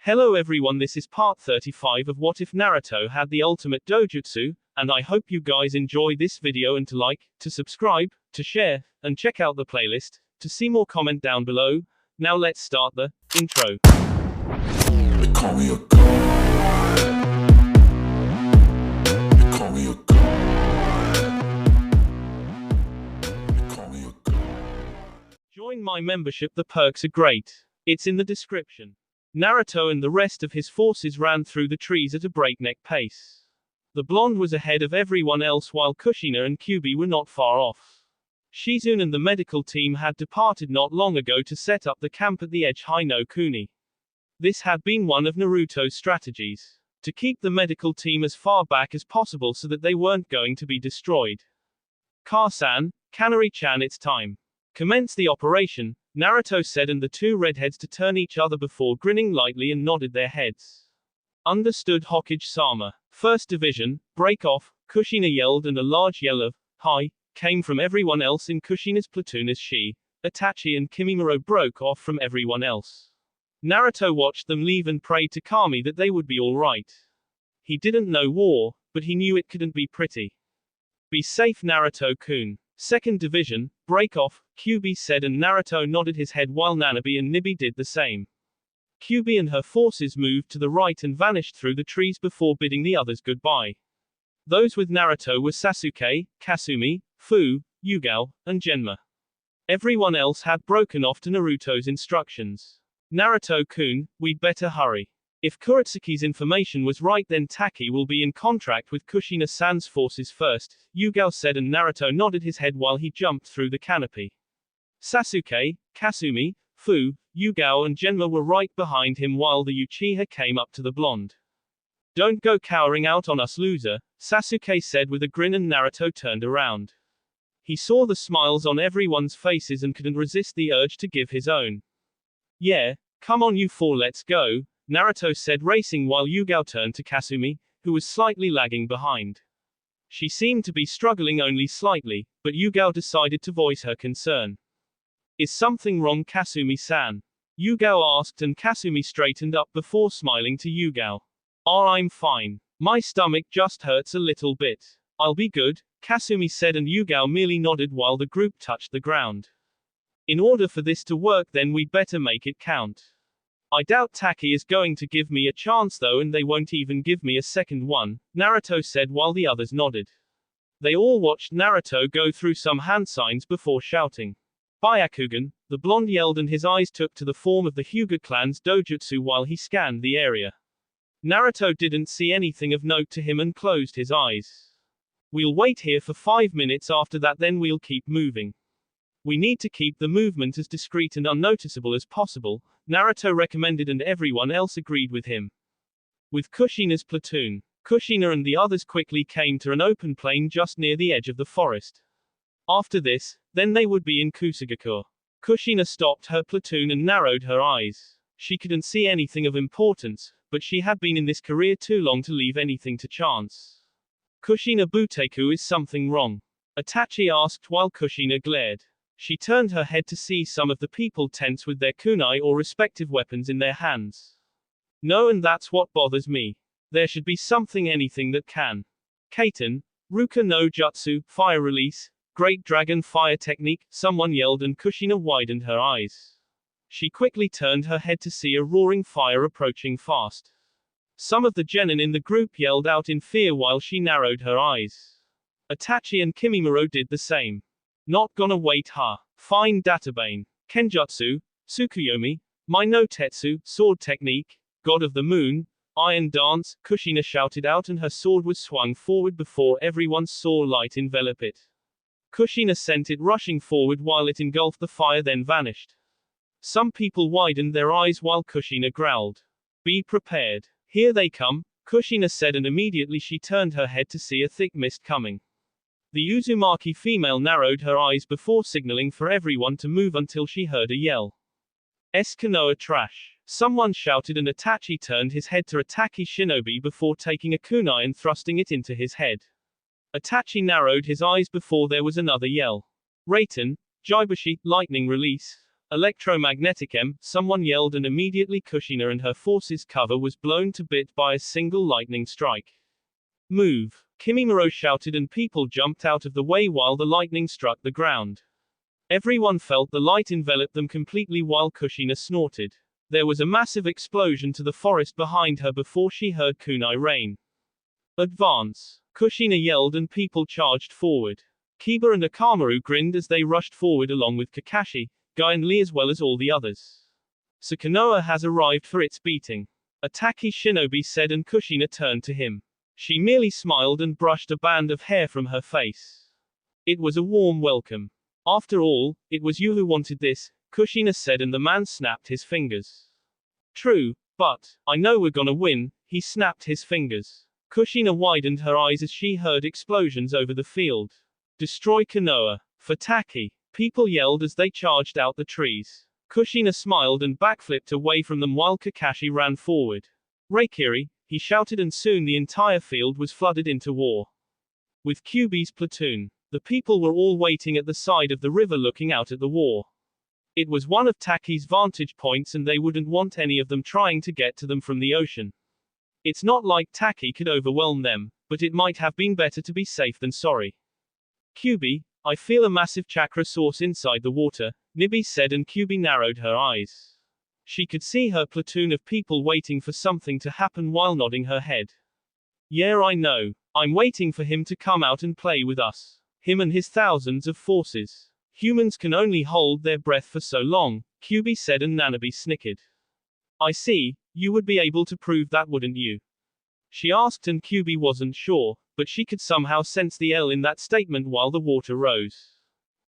Hello everyone, this is part 35 of What If Naruto Had the Ultimate Dojutsu, and I hope you guys enjoy this video and to like, to subscribe, to share, and check out the playlist, to see more comment down below. Now let's start the intro. They call me a god. They call me a god. They call me a god. Join my membership, the perks are great. It's in the description. Naruto and the rest of his forces ran through the trees at a breakneck pace. The blonde was ahead of everyone else while Kushina and Kyuubi were not far off. Shizune and the medical team had departed not long ago to set up the camp at the edge High no Kuni. This had been one of Naruto's strategies. To keep the medical team as far back as possible so that they weren't going to be destroyed. Car-san, Kanari-chan, it's time. Commence the operation, Naruto said, and the two redheads to turn each other before grinning lightly and nodded their heads. Understood, Hokage-sama. First division, break off, Kushina yelled, and a large yell of, "Hi," came from everyone else in Kushina's platoon as she, Itachi and Kimimaro broke off from everyone else. Naruto watched them leave and prayed to Kami that they would be alright. He didn't know war, but he knew it couldn't be pretty. Be safe, Naruto-kun. Second division, break off, Kyuubi said, and Naruto nodded his head while Nanabe and Nibi did the same. Kyuubi and her forces moved to the right and vanished through the trees before bidding the others goodbye. Those with Naruto were Sasuke, Kasumi, Fu, Yugao, and Genma. Everyone else had broken off to Naruto's instructions. Naruto-kun, we'd better hurry. If Kuretsuki's information was right, then Taki will be in contract with Kushina-san's forces first, Yugao said, and Naruto nodded his head while he jumped through the canopy. Sasuke, Kasumi, Fu, Yugao and Genma were right behind him while the Uchiha came up to the blonde. Don't go cowering out on us, loser, Sasuke said with a grin, and Naruto turned around. He saw the smiles on everyone's faces and couldn't resist the urge to give his own. Yeah, come on you four, let's go, Naruto said, racing while Yugao turned to Kasumi, who was slightly lagging behind. She seemed to be struggling only slightly, but Yugao decided to voice her concern. Is something wrong, Kasumi-san? Yugao asked, and Kasumi straightened up before smiling to Yugao. I'm fine. My stomach just hurts a little bit. I'll be good, Kasumi said, and Yugao merely nodded while the group touched the ground. In order for this to work, then we'd better make it count. I doubt Taki is going to give me a chance though, and they won't even give me a second one, Naruto said while the others nodded. They all watched Naruto go through some hand signs before shouting. Byakugan, the blonde yelled, and his eyes took to the form of the Hyuga clan's dojutsu while he scanned the area. Naruto didn't see anything of note to him and closed his eyes. We'll wait here for 5 minutes, after that then we'll keep moving. We need to keep the movement as discreet and unnoticeable as possible, Naruto recommended, and everyone else agreed with him. With Kushina's platoon, Kushina and the others quickly came to an open plain just near the edge of the forest. After this, then they would be in Kusagaku. Kushina stopped her platoon and narrowed her eyes. She couldn't see anything of importance, but she had been in this career too long to leave anything to chance. Kushina Buteku, is something wrong? Itachi asked while Kushina glared. She turned her head to see some of the people tense with their kunai or respective weapons in their hands. No, and that's what bothers me. There should be something, anything that can. Kaiten, Ruka no Jutsu, fire release, Great Dragon Fire Technique, someone yelled, and Kushina widened her eyes. She quickly turned her head to see a roaring fire approaching fast. Some of the genin in the group yelled out in fear while she narrowed her eyes. Itachi and Kimimaro did the same. Not gonna wait, huh? Fine, Databane. Kenjutsu, Tsukuyomi, Mai no Tetsu, sword technique, God of the Moon, Iron Dance, Kushina shouted out, and her sword was swung forward before everyone saw light envelop it. Kushina sent it rushing forward while it engulfed the fire, then vanished. Some people widened their eyes while Kushina growled. Be prepared. Here they come, Kushina said, and immediately she turned her head to see a thick mist coming. The Uzumaki female narrowed her eyes before signaling for everyone to move until she heard a yell. Konoha trash. Someone shouted, and Itachi turned his head to attack his shinobi before taking a kunai and thrusting it into his head. Itachi narrowed his eyes before there was another yell. Raiten, Jaibushi, lightning release. Electromagnetic M, someone yelled, and immediately Kushina and her forces cover was blown to bit by a single lightning strike. Move! Kimimaro shouted and people jumped out of the way while the lightning struck the ground. Everyone felt the light envelop them completely while Kushina snorted. There was a massive explosion to the forest behind her before she heard kunai rain. Advance! Kushina yelled and people charged forward. Kiba and Akamaru grinned as they rushed forward along with Kakashi, Guy and Lee as well as all the others. Sukinoa has arrived for its beating. A Taki shinobi said and Kushina turned to him. She merely smiled and brushed a band of hair from her face. It was a warm welcome. After all, it was you who wanted this, Kushina said and the man snapped his fingers. True, but, I know we're gonna win, he snapped his fingers. Kushina widened her eyes as she heard explosions over the field. Destroy Konoha. For Taki. People yelled as they charged out the trees. Kushina smiled and backflipped away from them while Kakashi ran forward. Reikiri, he shouted and soon the entire field was flooded into war. With Kyuubi's platoon. The people were all waiting at the side of the river looking out at the war. It was one of Taki's vantage points and they wouldn't want any of them trying to get to them from the ocean. It's not like Taki could overwhelm them, but it might have been better to be safe than sorry. Kyuubi, I feel a massive chakra source inside the water, Nibi said and Kyuubi narrowed her eyes. She could see her platoon of people waiting for something to happen while nodding her head. Yeah, I know. I'm waiting for him to come out and play with us. Him and his thousands of forces. Humans can only hold their breath for so long, Kyuubi said and Nanabe snickered. I see, you would be able to prove that, wouldn't you? She asked and Kyuubi wasn't sure, but she could somehow sense the L in that statement while the water rose.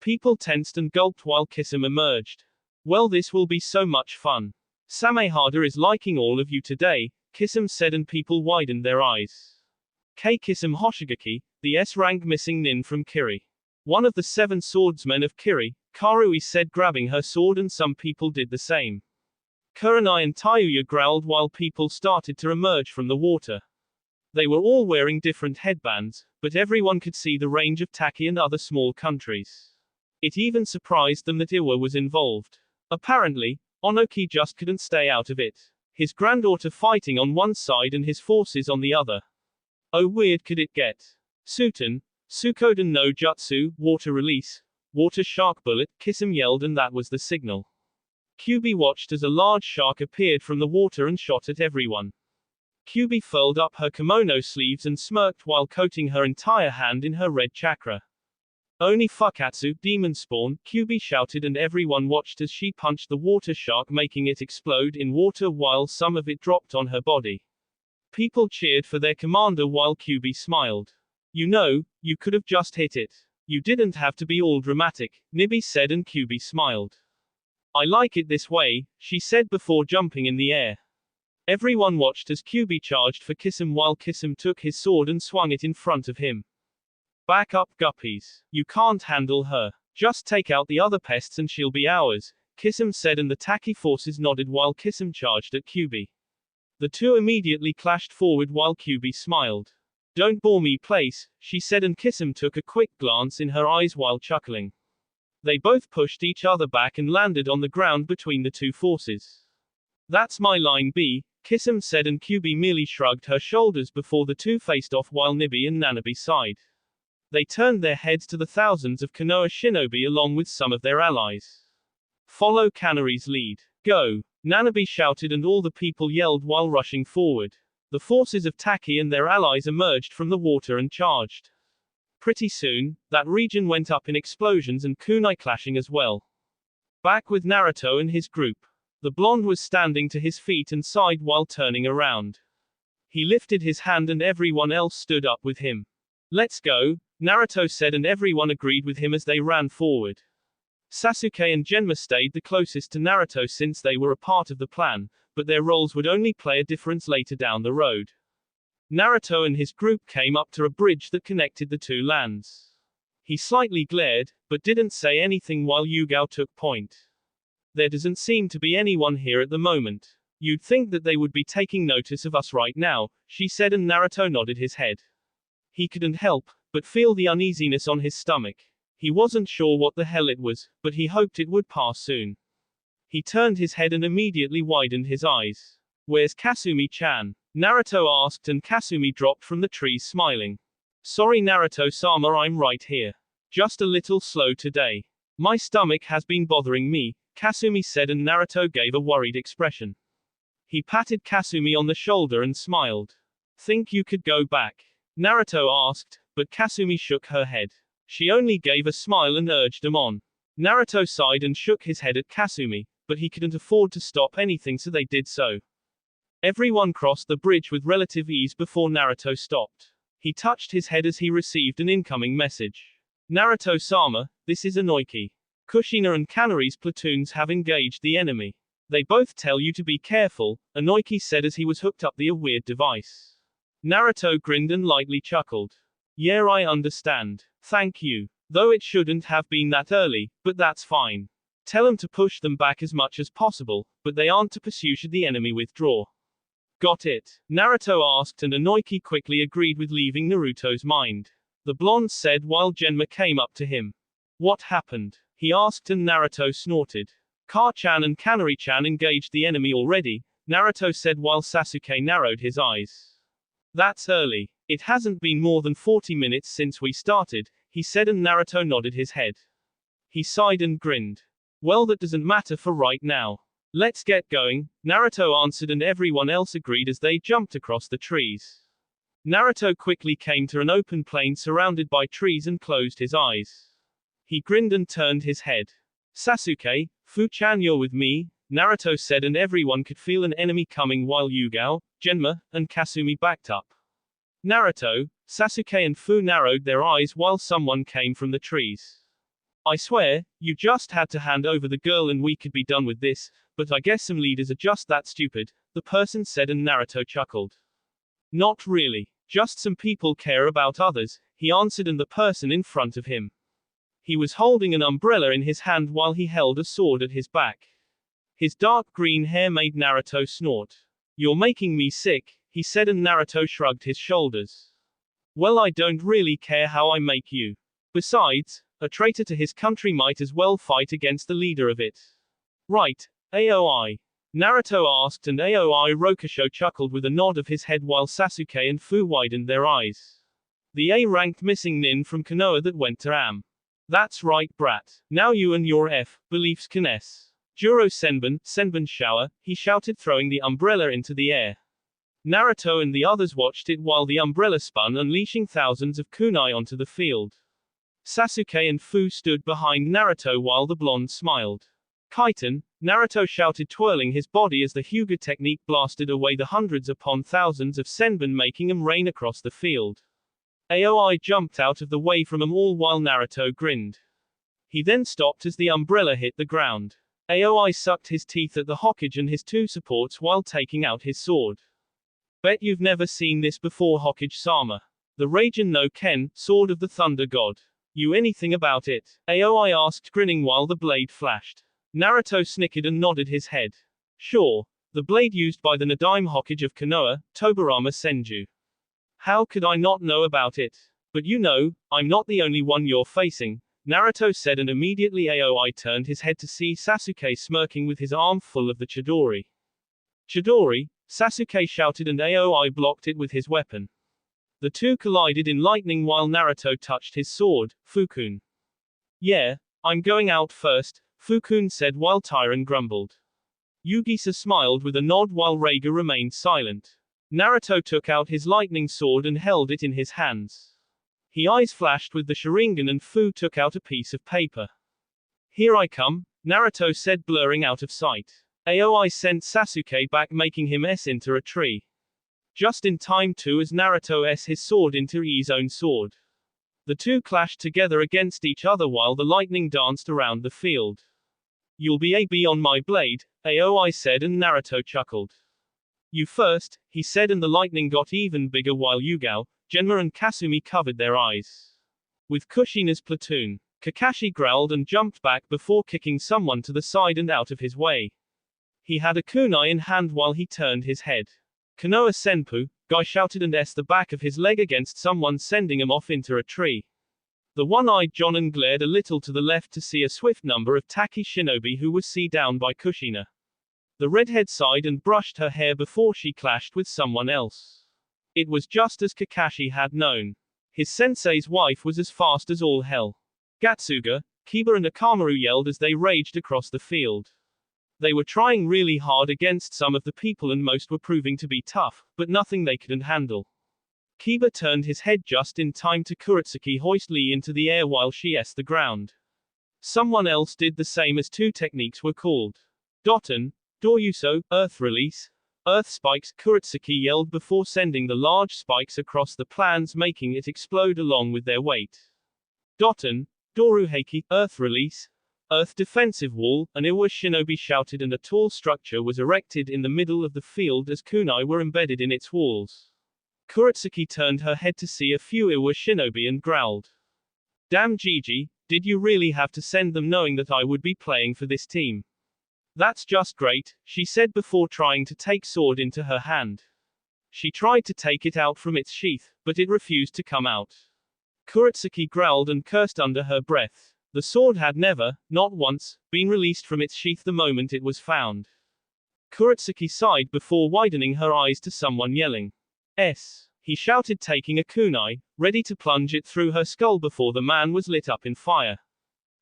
People tensed and gulped while Kisum emerged. Well, this will be so much fun. Samehada is liking all of you today, Kisum said and people widened their eyes. Kei Kisum Hoshigaki, the S-rank missing nin from Kiri. One of the 7 swordsmen of Kiri, Karui said grabbing her sword and some people did the same. Kurenai and Tayuya growled while people started to emerge from the water. They were all wearing different headbands, but everyone could see the range of Taki and other small countries. It even surprised them that Iwa was involved. Apparently, Onoki just couldn't stay out of it. His granddaughter fighting on one side and his forces on the other. Oh, weird could it get? Suten, Sukoden no Jutsu, water release, water shark bullet, Kisum yelled and that was the signal. Kyuubi watched as a large shark appeared from the water and shot at everyone. Kyuubi furled up her kimono sleeves and smirked while coating her entire hand in her red chakra. Oni Fukatsu, demon spawn, Kyuubi shouted and everyone watched as she punched the water shark making it explode in water while some of it dropped on her body. People cheered for their commander while Kyuubi smiled. You know, you could have just hit it. You didn't have to be all dramatic, Nibi said and Kyuubi smiled. I like it this way, she said before jumping in the air. Everyone watched as Kyuubi charged for Kisum while Kisum took his sword and swung it in front of him. Back up, guppies. You can't handle her. Just take out the other pests and she'll be ours, Kisum said and the Taki forces nodded while Kisum charged at Kyuubi. The two immediately clashed forward while Kyuubi smiled. Don't bore me, place, she said and Kisum took a quick glance in her eyes while chuckling. They both pushed each other back and landed on the ground between the two forces. That's my line B, Kisum said and Kyuubi merely shrugged her shoulders before the two faced off while Nibi and Nanabe sighed. They turned their heads to the thousands of Konoha shinobi along with some of their allies. Follow Kanari's lead. Go! Nanabe shouted and all the people yelled while rushing forward. The forces of Taki and their allies emerged from the water and charged. Pretty soon, that region went up in explosions and kunai clashing as well. Back with Naruto and his group. The blonde was standing to his feet and sighed while turning around. He lifted his hand and everyone else stood up with him. Let's go, Naruto said and everyone agreed with him as they ran forward. Sasuke and Genma stayed the closest to Naruto since they were a part of the plan, but their roles would only play a difference later down the road. Naruto and his group came up to a bridge that connected the two lands. He slightly glared, but didn't say anything while Yugao took point. There doesn't seem to be anyone here at the moment. You'd think that they would be taking notice of us right now, she said and Naruto nodded his head. He couldn't help but feel the uneasiness on his stomach. He wasn't sure what the hell it was, but he hoped it would pass soon. He turned his head and immediately widened his eyes. Where's Kasumi-chan? Naruto asked, and Kasumi dropped from the trees smiling. Sorry Naruto-sama, I'm right here. Just a little slow today. My stomach has been bothering me, Kasumi said, and Naruto gave a worried expression. He patted Kasumi on the shoulder and smiled. Think you could go back? Naruto asked, but Kasumi shook her head. She only gave a smile and urged him on. Naruto sighed and shook his head at Kasumi, but he couldn't afford to stop anything, so they did so. Everyone crossed the bridge with relative ease before Naruto stopped. He touched his head as he received an incoming message. Naruto-sama, this is Inoki. Kushina and Kanari's platoons have engaged the enemy. They both tell you to be careful, Inoki said as he was hooked up the weird device. Naruto grinned and lightly chuckled. Yeah, I understand. Thank you. Though it shouldn't have been that early, but that's fine. Tell them to push them back as much as possible, but they aren't to pursue should the enemy withdraw. Got it? Naruto asked, and Inoki quickly agreed with, leaving Naruto's mind. The blonde said while Genma came up to him. What happened? He asked, and Naruto snorted. Ka-chan and Kanari-chan engaged the enemy already, Naruto said while Sasuke narrowed his eyes. That's early. It hasn't been more than 40 minutes since we started, he said, and Naruto nodded his head. He sighed and grinned. Well, that doesn't matter for right now. Let's get going, Naruto answered, and everyone else agreed as they jumped across the trees. Naruto quickly came to an open plain surrounded by trees and closed his eyes. He grinned and turned his head. Sasuke, Fu-chan, you're with me, Naruto said, and everyone could feel an enemy coming while Yugao, Genma, and Kasumi backed up. Naruto, Sasuke and Fu narrowed their eyes while someone came from the trees. I swear, you just had to hand over the girl and we could be done with this, but I guess some leaders are just that stupid, the person said, and Naruto chuckled. Not really. Just some people care about others, he answered, and the person in front of him. He was holding an umbrella in his hand while he held a sword at his back. His dark green hair made Naruto snort. You're making me sick, he said, and Naruto shrugged his shoulders. Well, I don't really care how I make you. Besides, a traitor to his country might as well fight against the leader of it. Right, Aoi? Naruto asked, and Aoi Rokusho chuckled with a nod of his head while Sasuke and Fu widened their eyes. The A-ranked missing nin from Konoha that went to Am. That's right, brat. Now you and your beliefs can s. Juro Senbon shower, he shouted, throwing the umbrella into the air. Naruto and the others watched it while the umbrella spun, unleashing thousands of kunai onto the field. Sasuke and Fu stood behind Naruto while the blonde smiled. Kaiten, Naruto shouted, twirling his body as the Hyuga technique blasted away the hundreds upon thousands of senbon, making them rain across the field. Aoi jumped out of the way from them all while Naruto grinned. He then stopped as the umbrella hit the ground. Aoi sucked his teeth at the Hokage and his two supports while taking out his sword. Bet you've never seen this before, Hokage-sama. The Raijin no Ken, sword of the Thunder God. You anything about it? Aoi asked, grinning while the blade flashed. Naruto snickered and nodded his head. Sure. The blade used by the Nadaime Hokage of Konoha, Tobarama Senju. How could I not know about it? But you know, I'm not the only one you're facing, Naruto said, and immediately Aoi turned his head to see Sasuke smirking with his arm full of the Chidori. Chidori? Sasuke shouted, and Aoi blocked it with his weapon. The two collided in lightning while Naruto touched his sword, Fukun. Yeah, I'm going out first, Fukun said while Tyron grumbled. Yugisa smiled with a nod while Reiga remained silent. Naruto took out his lightning sword and held it in his hands. His eyes flashed with the Sharingan, and Fu took out a piece of paper. Here I come, Naruto said, blurring out of sight. Aoi sent Sasuke back, making him enter a tree. Just in time too, as Naruto his sword into his own sword. The two clashed together against each other while the lightning danced around the field. You'll be on my blade, Aoi said, and Naruto chuckled. You first, he said, and the lightning got even bigger while Yugao, Genma and Kasumi covered their eyes. With Kushina's platoon, Kakashi growled and jumped back before kicking someone to the side and out of his way. He had a kunai in hand while he turned his head. Konoha Senpu, Guy shouted and the back of his leg against someone, sending him off into a tree. The one-eyed Jonan glared a little to the left to see a swift number of Taki shinobi who was down by Kushina. The redhead sighed and brushed her hair before she clashed with someone else. It was just as Kakashi had known. His sensei's wife was as fast as all hell. Gatsuga, Kiba and Akamaru yelled as they raged across the field. They were trying really hard against some of the people and most were proving to be tough, but nothing they couldn't handle. Kiba turned his head just in time to Kuretsuki hoist Lee into the air while she s the ground. Someone else did the same as two techniques were called. Doton, Dojutsu, Earth Release, Earth Spikes, Kuretsuki yelled before sending the large spikes across the plans making it explode along with their weight. Doton, Doruheiki, Earth Release, Earth Defensive Wall, an Iwa shinobi shouted and a tall structure was erected in the middle of the field as kunai were embedded in its walls. Kuretsuki turned her head to see a few Iwa shinobi and growled. Damn Gigi, did you really have to send them knowing that I would be playing for this team? That's just great, she said before trying to take sword into her hand. She tried to take it out from its sheath, but it refused to come out. Kuretsuki growled and cursed under her breath. The sword had never, not once, been released from its sheath the moment it was found. Kuretsuki sighed before widening her eyes to someone yelling. S. He shouted taking a kunai, ready to plunge it through her skull before the man was lit up in fire.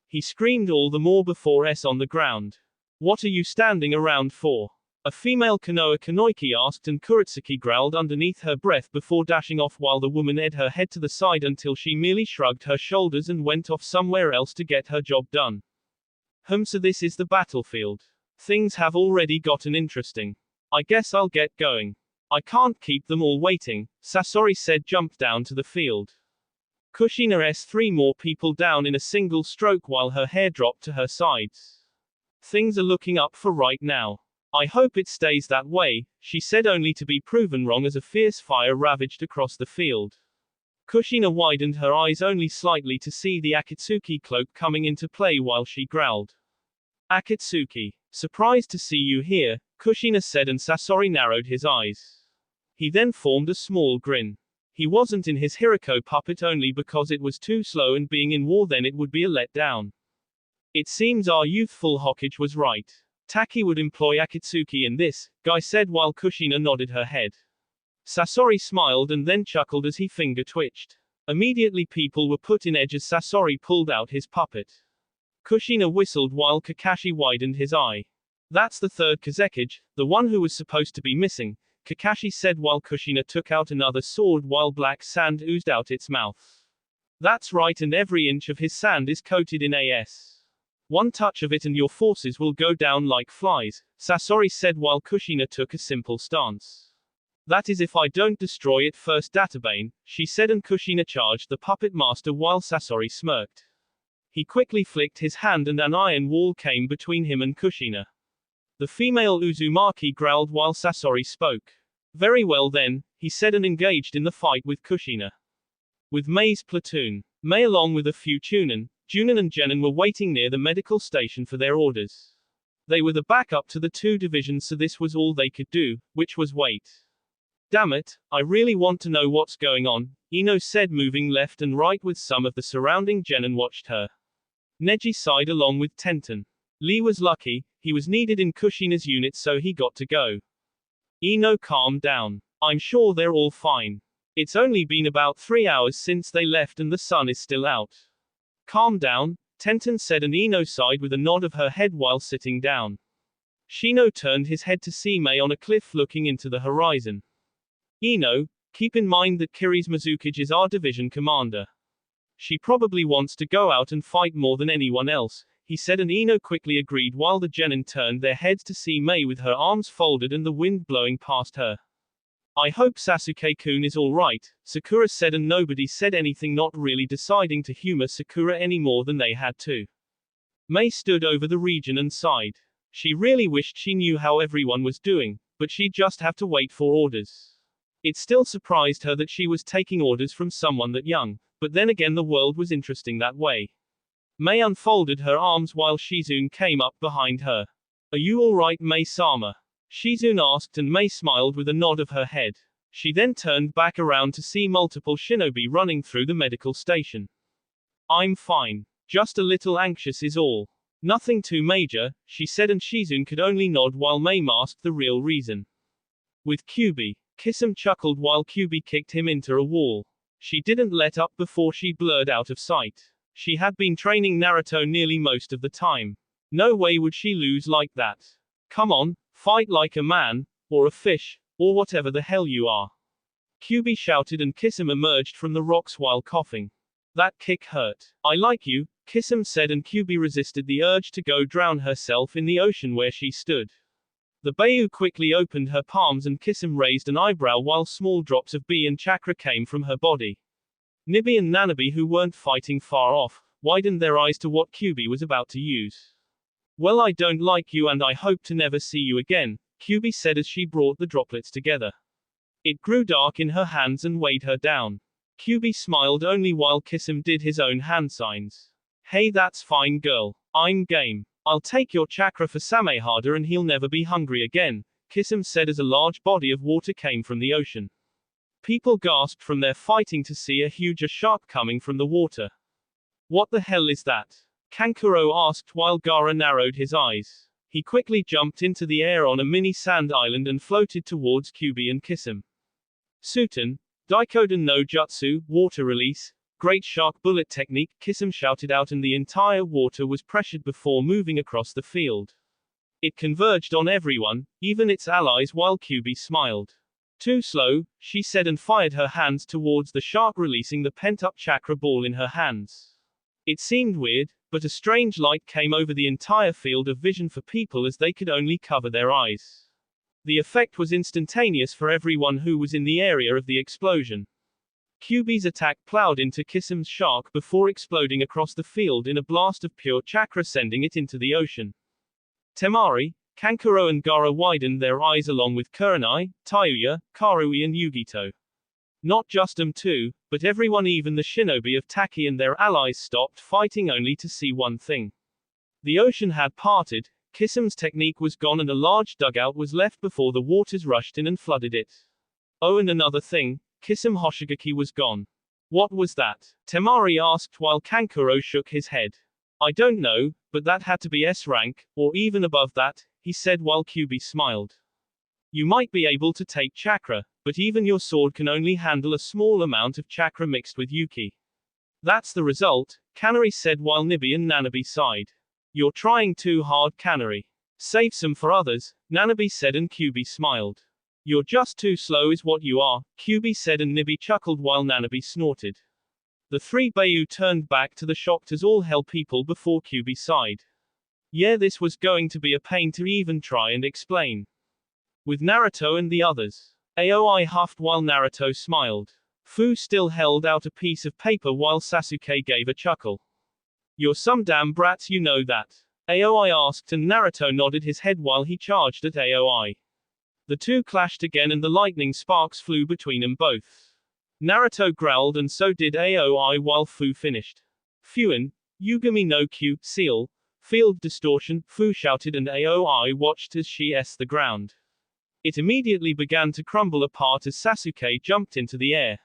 He screamed all the more before S on the ground. What are you standing around for? A female Konoha Kanoiki asked and Kuretsuki growled underneath her breath before dashing off while the woman edged her head to the side until she merely shrugged her shoulders and went off somewhere else to get her job done. So this is the battlefield. Things have already gotten interesting. I guess I'll get going. I can't keep them all waiting, Sasori said jumped down to the field. Kushina s 3 more people down in a single stroke while her hair dropped to her sides. Things are looking up for right now. I hope it stays that way, she said only to be proven wrong as a fierce fire ravaged across the field. Kushina widened her eyes only slightly to see the Akatsuki cloak coming into play while she growled. Akatsuki. Surprised to see you here, Kushina said and Sasori narrowed his eyes. He then formed a small grin. He wasn't in his Hirako puppet only because it was too slow and being in war then it would be a letdown. It seems our youthful Hokage was right. Taki would employ Akatsuki in this, Guy said while Kushina nodded her head. Sasori smiled and then chuckled as he finger twitched. Immediately people were put in edge as Sasori pulled out his puppet. Kushina whistled while Kakashi widened his eye. That's the third Kazekage, the one who was supposed to be missing, Kakashi said while Kushina took out another sword while black sand oozed out its mouth. That's right and every inch of his sand is coated in AS. One touch of it and your forces will go down like flies, Sasori said while Kushina took a simple stance. That is if I don't destroy it first Databane, she said and Kushina charged the puppet master while Sasori smirked. He quickly flicked his hand and an iron wall came between him and Kushina. The female Uzumaki growled while Sasori spoke. Very well then, he said and engaged in the fight with Kushina. With Mei's platoon. Mei along with a few Chunin, Junin and Genin were waiting near the medical station for their orders. They were the backup to the two divisions so this was all they could do, which was wait. Damn it, I really want to know what's going on, Ino said moving left and right with some of the surrounding Genin watched her. Neji sighed along with Tenten. Lee was lucky, he was needed in Kushina's unit so he got to go. Ino calmed down. I'm sure they're all fine. It's only been about 3 hours since they left and the sun is still out. Calm down, Tenten said and Ino sighed with a nod of her head while sitting down. Shino turned his head to see Mei on a cliff looking into the horizon. Ino, keep in mind that Kiri's Mizukage is our division commander. She probably wants to go out and fight more than anyone else, he said and Ino quickly agreed while the Genin turned their heads to see Mei with her arms folded and the wind blowing past her. I hope Sasuke-kun is alright, Sakura said and nobody said anything not really deciding to humor Sakura any more than they had to. Mei stood over the region and sighed. She really wished she knew how everyone was doing, but she'd just have to wait for orders. It still surprised her that she was taking orders from someone that young, but then again the world was interesting that way. Mei unfolded her arms while Shizune came up behind her. Are you alright Mei-sama? Shizune asked and Mei smiled with a nod of her head. She then turned back around to see multiple shinobi running through the medical station. I'm fine. Just a little anxious is all. Nothing too major, she said, and Shizune could only nod while Mei masked the real reason. With Kyubi. Kisum chuckled while Kyubi kicked him into a wall. She didn't let up before she blurred out of sight. She had been training Naruto nearly most of the time. No way would she lose like that. Come on, fight like a man, or a fish, or whatever the hell you are. Kyubi shouted and Kisum emerged from the rocks while coughing. That kick hurt. I like you, Kisum said, and Kyubi resisted the urge to go drown herself in the ocean where she stood. The Bayu quickly opened her palms and Kisum raised an eyebrow while small drops of bi and chakra came from her body. Nibi and Nanabi, who weren't fighting far off, widened their eyes to what Kyubi was about to use. Well, I don't like you and I hope to never see you again, Kyubi said as she brought the droplets together. It grew dark in her hands and weighed her down. Kyubi smiled only while Kisum did his own hand signs. Hey, that's fine girl. I'm game. I'll take your chakra for Samehada and he'll never be hungry again, Kisum said as a large body of water came from the ocean. People gasped from their fighting to see a huge shark coming from the water. What the hell is that? Kankuro asked while Gaara narrowed his eyes. He quickly jumped into the air on a mini sand island and floated towards Kyubi and Kisum. Suten, Daikoden no Jutsu, water release, great shark bullet technique, Kisum shouted out, and the entire water was pressured before moving across the field. It converged on everyone, even its allies, while Kyubi smiled. Too slow, she said, and fired her hands towards the shark, releasing the pent-up chakra ball in her hands. It seemed weird, but a strange light came over the entire field of vision for people as they could only cover their eyes. The effect was instantaneous for everyone who was in the area of the explosion. Kyubi's attack plowed into Kisum's shark before exploding across the field in a blast of pure chakra, sending it into the ocean. Temari, Kankuro and Gaara widened their eyes along with Kurenai, Tayuya, Karui and Yugito. Not just them two, but everyone, even the shinobi of Taki and their allies, stopped fighting only to see one thing. The ocean had parted, Kisum's technique was gone, and a large dugout was left before the waters rushed in and flooded it. Oh, and another thing, Kisum Hoshigaki was gone. What was that? Temari asked while Kankuro shook his head. I don't know, but that had to be S rank, or even above that, he said while Kyubi smiled. You might be able to take chakra, but even your sword can only handle a small amount of chakra mixed with Yuki. That's the result, Kanari said while Nibi and Nanabi sighed. You're trying too hard, Kanari. Save some for others, Nanabi said, and Kyubi smiled. You're just too slow is what you are, Kyubi said, and Nibi chuckled while Nanabi snorted. The three Bayu turned back to the shocked as all hell people before Kyubi sighed. Yeah, this was going to be a pain to even try and explain. With Naruto and the others. Aoi huffed while Naruto smiled. Fu still held out a piece of paper while Sasuke gave a chuckle. You're some damn brats, you know that. Aoi asked, and Naruto nodded his head while he charged at Aoi. The two clashed again and the lightning sparks flew between them both. Naruto growled and so did Aoi while Fu finished. Fuin, Yugami no Q, seal, field distortion, Fu shouted, and Aoi watched as she s the ground. It immediately began to crumble apart as Sasuke jumped into the air.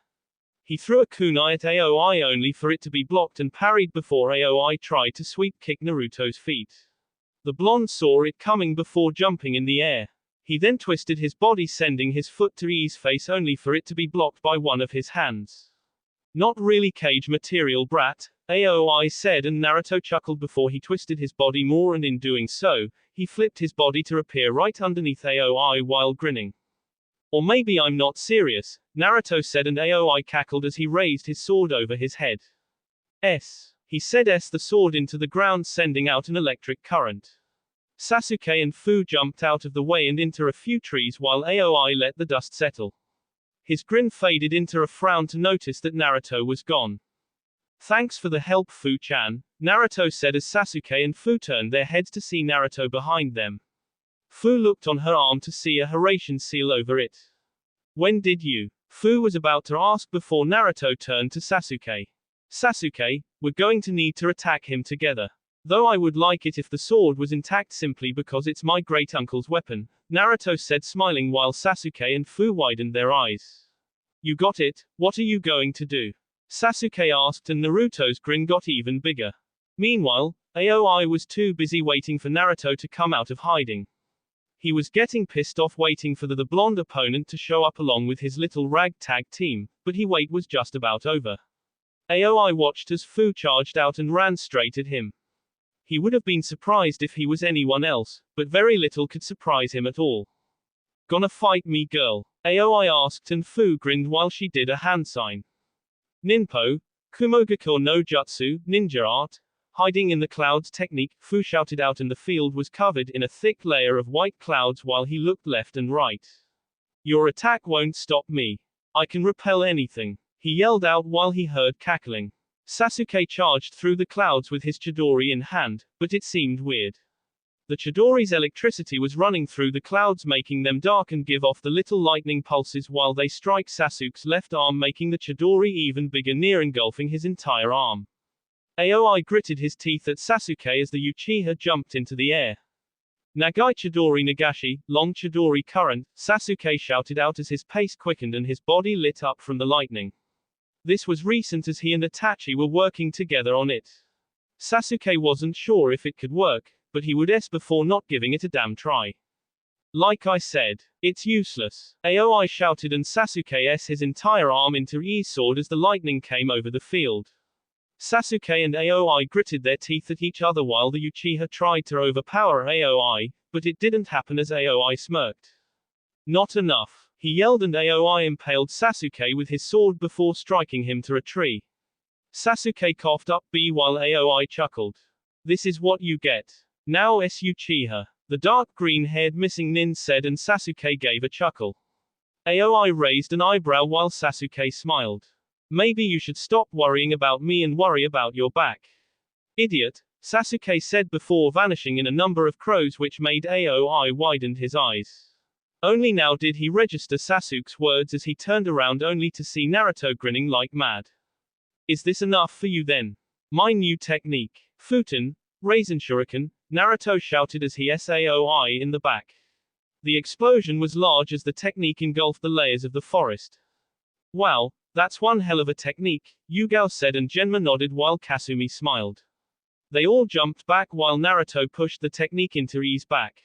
He threw a kunai at Aoi only for it to be blocked and parried before Aoi tried to sweep kick Naruto's feet. The blonde saw it coming before jumping in the air. He then twisted his body, sending his foot to ease face only for it to be blocked by one of his hands. Not really cage material, brat, Aoi said, and Naruto chuckled before he twisted his body more, and in doing so, he flipped his body to appear right underneath Aoi while grinning. Or maybe I'm not serious, Naruto said, and Aoi cackled as he raised his sword over his head. He said the sword into the ground, sending out an electric current. Sasuke and Fu jumped out of the way and into a few trees while Aoi let the dust settle. His grin faded into a frown to notice that Naruto was gone. Thanks for the help, Fu-chan, Naruto said as Sasuke and Fu turned their heads to see Naruto behind them. Fu looked on her arm to see a Hiraishin seal over it. When did you? Fu was about to ask before Naruto turned to Sasuke. Sasuke, we're going to need to attack him together. Though I would like it if the sword was intact simply because it's my great uncle's weapon, Naruto said, smiling while Sasuke and Fu widened their eyes. You got it, what are you going to do? Sasuke asked, and Naruto's grin got even bigger. Meanwhile, Aoi was too busy waiting for Naruto to come out of hiding. He was getting pissed off waiting for the blonde opponent to show up along with his little ragtag team, but his wait was just about over. Aoi watched as Fu charged out and ran straight at him. He would have been surprised if he was anyone else, but very little could surprise him at all. Gonna fight me, girl? Aoi asked, and Fu grinned while she did a hand sign. Ninpo, Kumogakure no Jutsu, ninja art, hiding in the clouds technique, Fu shouted out, and the field was covered in a thick layer of white clouds while he looked left and right. Your attack won't stop me. I can repel anything, he yelled out while he heard cackling. Sasuke charged through the clouds with his Chidori in hand, but it seemed weird. The Chidori's electricity was running through the clouds, making them dark and give off the little lightning pulses while they strike Sasuke's left arm, making the Chidori even bigger, near engulfing his entire arm. Aoi gritted his teeth at Sasuke as the Uchiha jumped into the air. Nagai Chidori Nagashi, long Chidori current, Sasuke shouted out as his pace quickened and his body lit up from the lightning. This was recent as he and Itachi were working together on it. Sasuke wasn't sure if it could work, but he would before not giving it a damn try. Like I said, it's useless, Aoi shouted, and Sasuke his entire arm into his sword as the lightning came over the field. Sasuke and Aoi gritted their teeth at each other while the Uchiha tried to overpower Aoi, but it didn't happen as Aoi smirked. Not enough, he yelled, and Aoi impaled Sasuke with his sword before striking him to a tree. Sasuke coughed up while Aoi chuckled. This is what you get. Now Uchiha. The dark green-haired missing nin said, and Sasuke gave a chuckle. Aoi raised an eyebrow while Sasuke smiled. Maybe you should stop worrying about me and worry about your back. Idiot, Sasuke said before vanishing in a number of crows, which made Aoi widened his eyes. Only now did he register Sasuke's words as he turned around only to see Naruto grinning like mad. Is this enough for you then? My new technique. Futen, Raisin Shuriken, Naruto shouted as he Aoi in the back. The explosion was large as the technique engulfed the layers of the forest. Wow, that's one hell of a technique, Yugao said, and Genma nodded while Kasumi smiled. They all jumped back while Naruto pushed the technique into his back.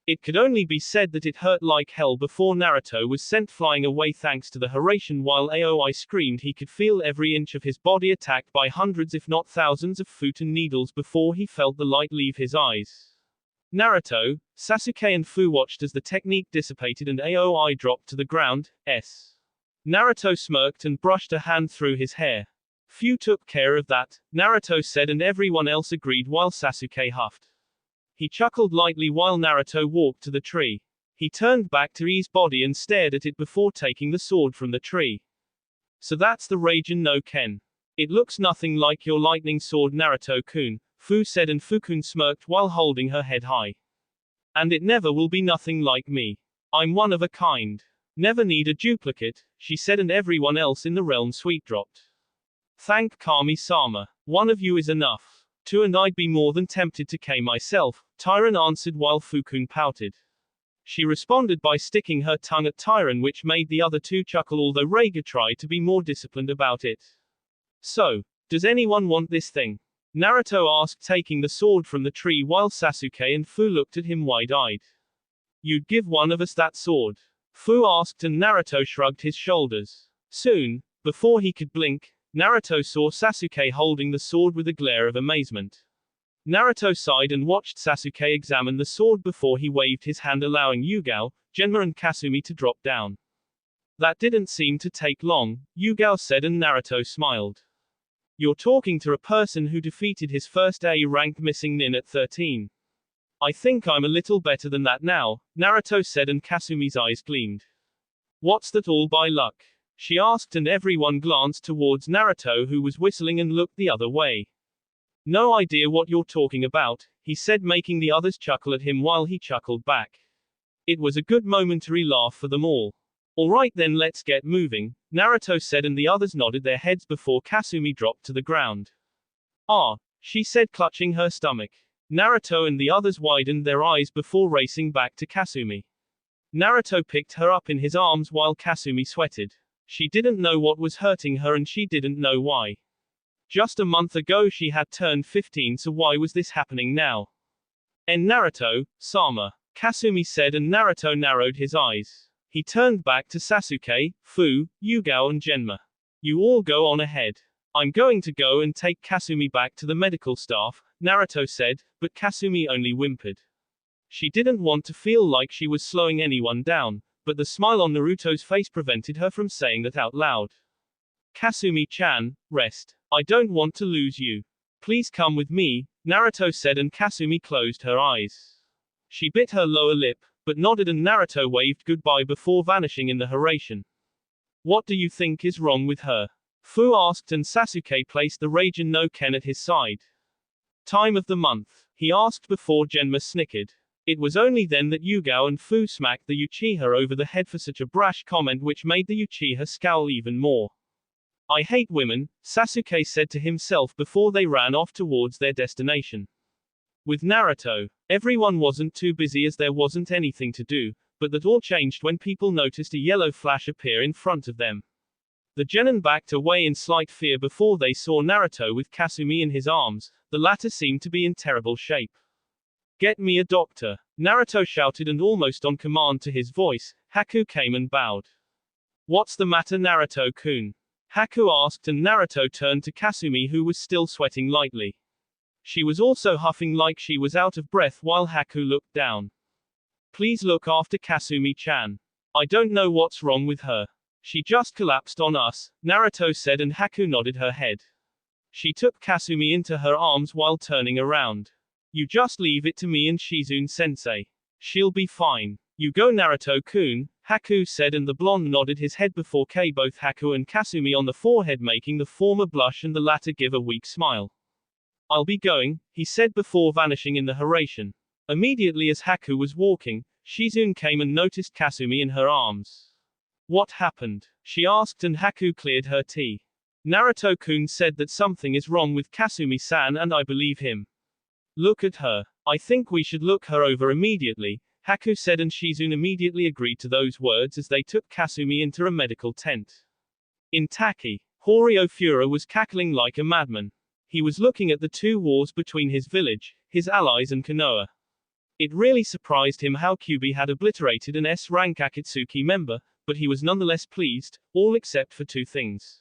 It could only be said that it hurt like hell before Naruto was sent flying away thanks to the Haraishin while Aoi screamed. He could feel every inch of his body attacked by hundreds if not thousands of Futen needles before he felt the light leave his eyes. Naruto, Sasuke and Fu watched as the technique dissipated and Aoi dropped to the ground. Naruto smirked and brushed a hand through his hair. Fu took care of that, Naruto said, and everyone else agreed while Sasuke huffed. He chuckled lightly while Naruto walked to the tree. He turned back to his body and stared at it before taking the sword from the tree. So that's the Raijin no Ken. It looks nothing like your lightning sword, Naruto-kun, Fu said, and Fu-kun smirked while holding her head high. And it never will be nothing like me. I'm one of a kind. Never need a duplicate, she said, and everyone else in the realm sweet dropped. Thank Kami-sama. One of you is enough. Two, and I'd be more than tempted to K myself, Tyron answered while Fu-kun pouted. She responded by sticking her tongue at Tyron, which made the other two chuckle, although Reiga tried to be more disciplined about it. So, does anyone want this thing? Naruto asked, taking the sword from the tree while Sasuke and Fu looked at him wide-eyed. You'd give one of us that sword? Fu asked, and Naruto shrugged his shoulders. Soon, before he could blink, Naruto saw Sasuke holding the sword with a glare of amazement. Naruto sighed and watched Sasuke examine the sword before he waved his hand, allowing Yugao, Genma and Kasumi to drop down. That didn't seem to take long, Yugao said, and Naruto smiled. You're talking to a person who defeated his first A-rank missing nin at 13. I think I'm a little better than that now, Naruto said, and Kasumi's eyes gleamed. What's that, all by luck? She asked, and everyone glanced towards Naruto, who was whistling, and looked the other way. No idea what you're talking about, he said, making the others chuckle at him while he chuckled back. It was a good momentary laugh for them all. Alright then, let's get moving, Naruto said, and the others nodded their heads before Kasumi dropped to the ground. Ah, she said, clutching her stomach. Naruto and the others widened their eyes before racing back to Kasumi. Naruto picked her up in his arms while Kasumi sweated. She didn't know what was hurting her and she didn't know why. Just a month ago she had turned 15, so why was this happening now? En Naruto, Sama, Kasumi said, and Naruto narrowed his eyes. He turned back to Sasuke, Fu, Yugao and Genma. You all go on ahead. I'm going to go and take Kasumi back to the medical staff, Naruto said, but Kasumi only whimpered. She didn't want to feel like she was slowing anyone down, but the smile on Naruto's face prevented her from saying that out loud. Kasumi-chan, rest. I don't want to lose you. Please come with me, Naruto said, and Kasumi closed her eyes. She bit her lower lip, but nodded, and Naruto waved goodbye before vanishing in the Hiraishin. What do you think is wrong with her? Fu asked, and Sasuke placed the Raijin no Ken at his side. Time of the month? He asked before Genma snickered. It was only then that Yugao and Fu smacked the Uchiha over the head for such a brash comment, which made the Uchiha scowl even more. I hate women, Sasuke said to himself before they ran off towards their destination. With Naruto, everyone wasn't too busy as there wasn't anything to do, but that all changed when people noticed a yellow flash appear in front of them. The genin backed away in slight fear before they saw Naruto with Kasumi in his arms. The latter seemed to be in terrible shape. Get me a doctor, Naruto shouted, and almost on command to his voice, Haku came and bowed. What's the matter, Naruto-kun? Haku asked, and Naruto turned to Kasumi, who was still sweating lightly. She was also huffing like she was out of breath while Haku looked down. Please look after Kasumi-chan. I don't know what's wrong with her. She just collapsed on us, Naruto said, and Haku nodded her head. She took Kasumi into her arms while turning around. You just leave it to me and Shizune-sensei. She'll be fine. You go, Naruto-kun, Haku said, and the blonde nodded his head before both Haku and Kasumi on the forehead, making the former blush and the latter give a weak smile. I'll be going, he said before vanishing in the Hiraishin. Immediately as Haku was walking, Shizune came and noticed Kasumi in her arms. What happened? She asked, and Haku cleared her tea. Naruto-kun said that something is wrong with Kasumi-san, and I believe him. Look at her. I think we should look her over immediately, Haku said, and Shizune immediately agreed to those words as they took Kasumi into a medical tent. In Taki, Horio Fura was cackling like a madman. He was looking at the two wars between his village, his allies, and Konoha. It really surprised him how Kyuubi had obliterated an S-rank Akatsuki member, but he was nonetheless pleased, all except for two things.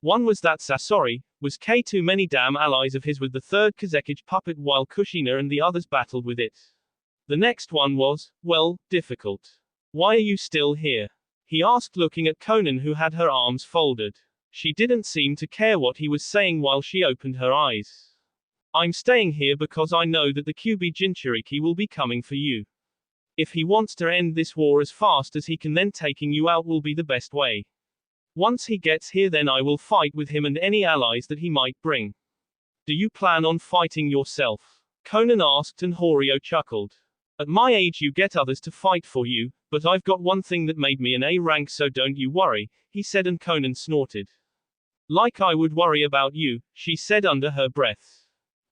One was that Sasori was too many damn allies of his with the third Kazekage puppet while Kushina and the others battled with it. The next one was, well, difficult. Why are you still here? He asked, looking at Konan, who had her arms folded. She didn't seem to care what he was saying while she opened her eyes. I'm staying here because I know that the Kyuubi Jinchuriki will be coming for you. If he wants to end this war as fast as he can, then taking you out will be the best way. Once he gets here, then I will fight with him and any allies that he might bring. Do you plan on fighting yourself? Konan asked, and Horio chuckled. At my age you get others to fight for you, but I've got one thing that made me an A rank, so don't you worry, he said, and Konan snorted. Like I would worry about you, she said under her breath.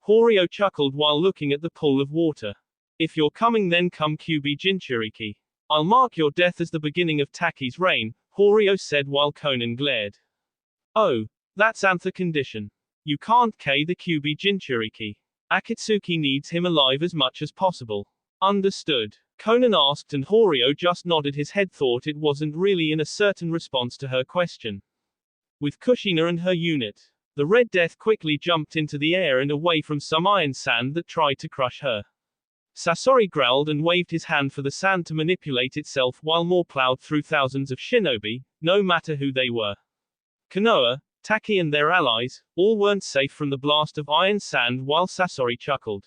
Horio chuckled while looking at the pool of water. If you're coming, then come, Kyuubi Jinchuriki. I'll mark your death as the beginning of Taki's reign, Horio said while Konan glared. Oh, that's anther condition. You can't K the Kyuubi Jinchuriki. Akatsuki needs him alive as much as possible. Understood. Konan asked, and Horio just nodded his head, thought it wasn't really in a certain response to her question. With Kushina and her unit, the Red Death quickly jumped into the air and away from some iron sand that tried to crush her. Sasori growled and waved his hand for the sand to manipulate itself while more plowed through thousands of shinobi, no matter who they were. Konoha, Taki and their allies, all weren't safe from the blast of iron sand while Sasori chuckled.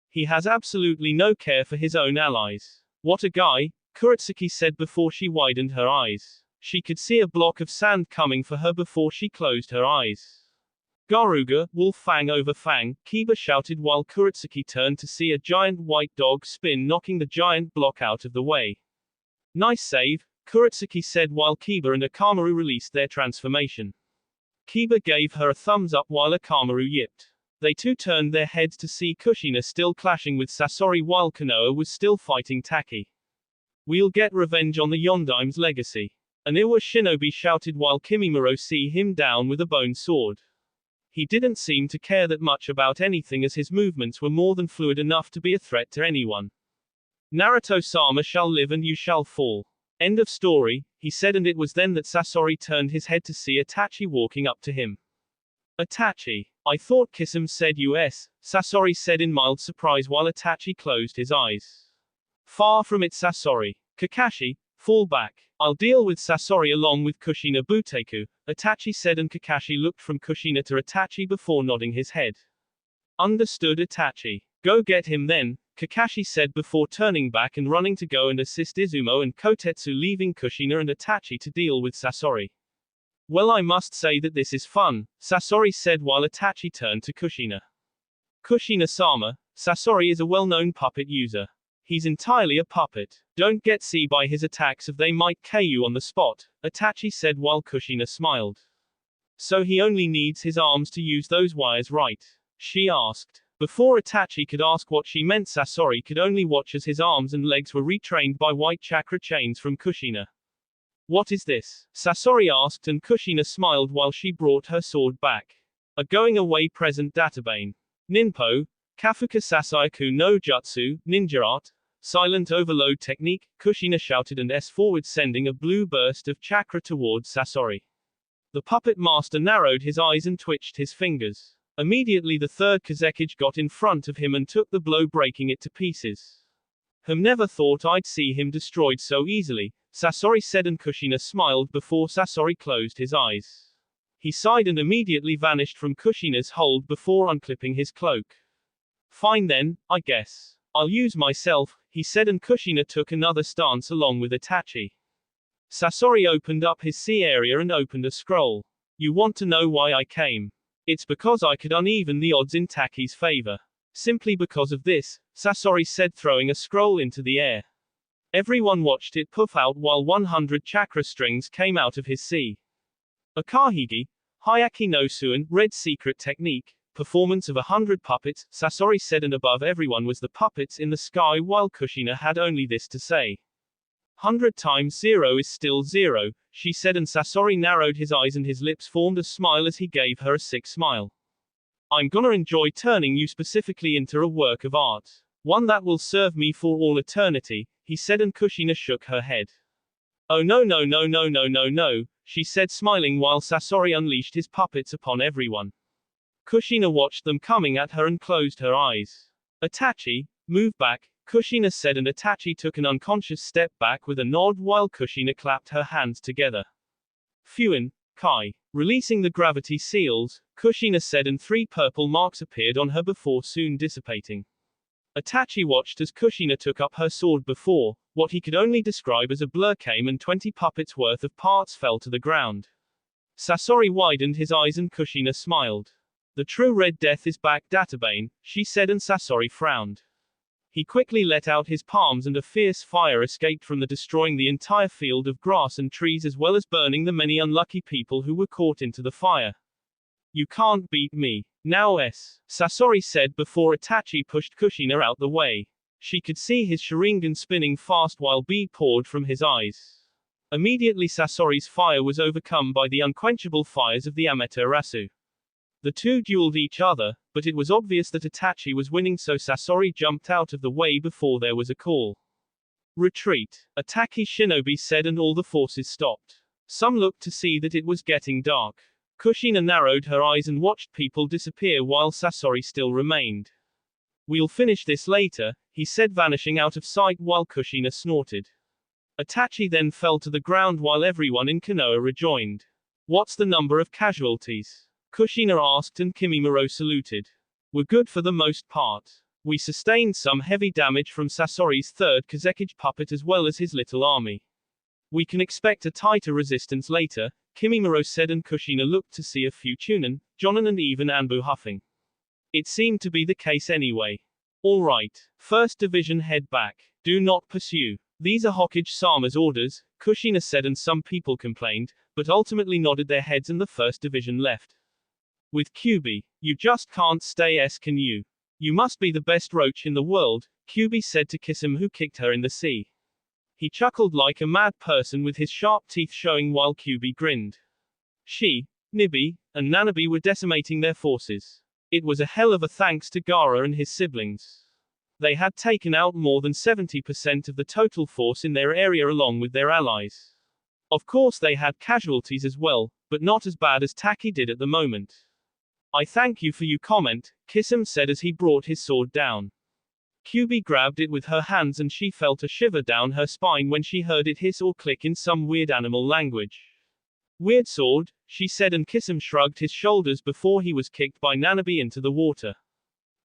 He has absolutely no care for his own allies. What a guy, Kuretsuki said before she widened her eyes. She could see a block of sand coming for her before she closed her eyes. Garuga, wolf fang over fang, Kiba shouted while Kuretsuki turned to see a giant white dog spin, knocking the giant block out of the way. Nice save, Kuretsuki said while Kiba and Akamaru released their transformation. Kiba gave her a thumbs up while Akamaru yipped. They too turned their heads to see Kushina still clashing with Sasori while Konoha was still fighting Taki. We'll get revenge on the Yondaim's legacy. An Iwa shinobi shouted while Kimimaro see him down with a bone sword. He didn't seem to care that much about anything as his movements were more than fluid enough to be a threat to anyone. Naruto-sama shall live and you shall fall. End of story, he said, and it was then that Sasori turned his head to see Itachi walking up to him. Itachi. I thought Kisame said US, Sasori said in mild surprise while Itachi closed his eyes. Far from it, Sasori. Kakashi, fall back. I'll deal with Sasori along with Kushina Buteku, Itachi said, and Kakashi looked from Kushina to Itachi before nodding his head. Understood, Itachi. Go get him then, Kakashi said before turning back and running to go and assist Izumo and Kotetsu, leaving Kushina and Itachi to deal with Sasori. Well, I must say that this is fun, Sasori said while Itachi turned to Kushina. Kushina-sama, Sasori is a well-known puppet user. He's entirely a puppet. Don't get see by his attacks if they might KO you on the spot, Itachi said while Kushina smiled. So he only needs his arms to use those wires, right? She asked. Before Itachi could ask what she meant, Sasori could only watch as his arms and legs were retrained by white chakra chains from Kushina. What is this? Sasori asked, and Kushina smiled while she brought her sword back. A going away present, Databane. Ninpo, Kafuka Sasaiku no Jutsu, ninja art, silent overload technique, Kushina shouted and S-forward, sending a blue burst of chakra towards Sasori. The puppet master narrowed his eyes and twitched his fingers. Immediately the third Kazekage got in front of him and took the blow, breaking it to pieces. Never thought I'd see him destroyed so easily, Sasori said, and Kushina smiled before Sasori closed his eyes. He sighed and immediately vanished from Kushina's hold before unclipping his cloak. Fine then, I guess. I'll use myself, he said, and Kushina took another stance along with Itachi. Sasori opened up his sea area and opened a scroll. You want to know why I came? It's because I could uneven the odds in Taki's favor. Simply because of this, Sasori said, throwing a scroll into the air. Everyone watched it puff out while 100 chakra strings came out of his sea. A Kahigi, Hayaki no Suan, red secret technique, performance of 100 puppets, Sasori said, and above everyone was the puppets in the sky while Kushina had only this to say. 100 times 0 is still 0, she said, and Sasori narrowed his eyes and his lips formed a smile as he gave her a sick smile. I'm gonna enjoy turning you specifically into a work of art. One that will serve me for all eternity, he said, and Kushina shook her head. Oh no no no no no no no, she said, smiling while Sasori unleashed his puppets upon everyone. Kushina watched them coming at her and closed her eyes. Itachi, move back, Kushina said, and Itachi took an unconscious step back with a nod while Kushina clapped her hands together. Fuin, Kai. Releasing the gravity seals, Kushina said, and 3 purple marks appeared on her before soon dissipating. Itachi watched as Kushina took up her sword before, what he could only describe as a blur came and 20 puppets worth of parts fell to the ground. Sasori widened his eyes and Kushina smiled. The true Red Death is back, Databane, she said, and Sasori frowned. He quickly let out his palms and a fierce fire escaped from the, destroying the entire field of grass and trees as well as burning the many unlucky people who were caught into the fire. You can't beat me. Now Sasori said before Itachi pushed Kushina out the way. She could see his Sharingan spinning fast while B poured from his eyes. Immediately Sasori's fire was overcome by the unquenchable fires of the Amaterasu. The two dueled each other, but it was obvious that Itachi was winning, so Sasori jumped out of the way before there was a call. Retreat, Ataki Shinobi said, and all the forces stopped. Some looked to see that it was getting dark. Kushina narrowed her eyes and watched people disappear while Sasori still remained. We'll finish this later, he said, vanishing out of sight while Kushina snorted. Itachi then fell to the ground while everyone in Konoha rejoined. What's the number of casualties? Kushina asked, and Kimimaro saluted. We're good for the most part. We sustained some heavy damage from Sasori's third Kazekage puppet as well as his little army. We can expect a tighter resistance later, Kimimaro said, and Kushina looked to see a few Chunin, Jonin and even Anbu huffing. It seemed to be the case anyway. Alright, First Division head back. Do not pursue. These are Hokage-sama's orders, Kushina said, and some people complained, but ultimately nodded their heads and the First Division left. With Kyubi, you just can't stay, can you? You must be the best roach in the world, Kyubi said to Kisame, who kicked her in the sea. He chuckled like a mad person with his sharp teeth showing while Kyubi grinned. She, Nibi, and Nanabi were decimating their forces. It was a hell of a thanks to Gaara and his siblings. They had taken out more than 70% of the total force in their area along with their allies. Of course they had casualties as well, but not as bad as Taki did at the moment. I thank you for your comment, Kisum said as he brought his sword down. Kyubi grabbed it with her hands and she felt a shiver down her spine when she heard it hiss or click in some weird animal language. Weird sword, she said, and Kisum shrugged his shoulders before he was kicked by Nanabi into the water.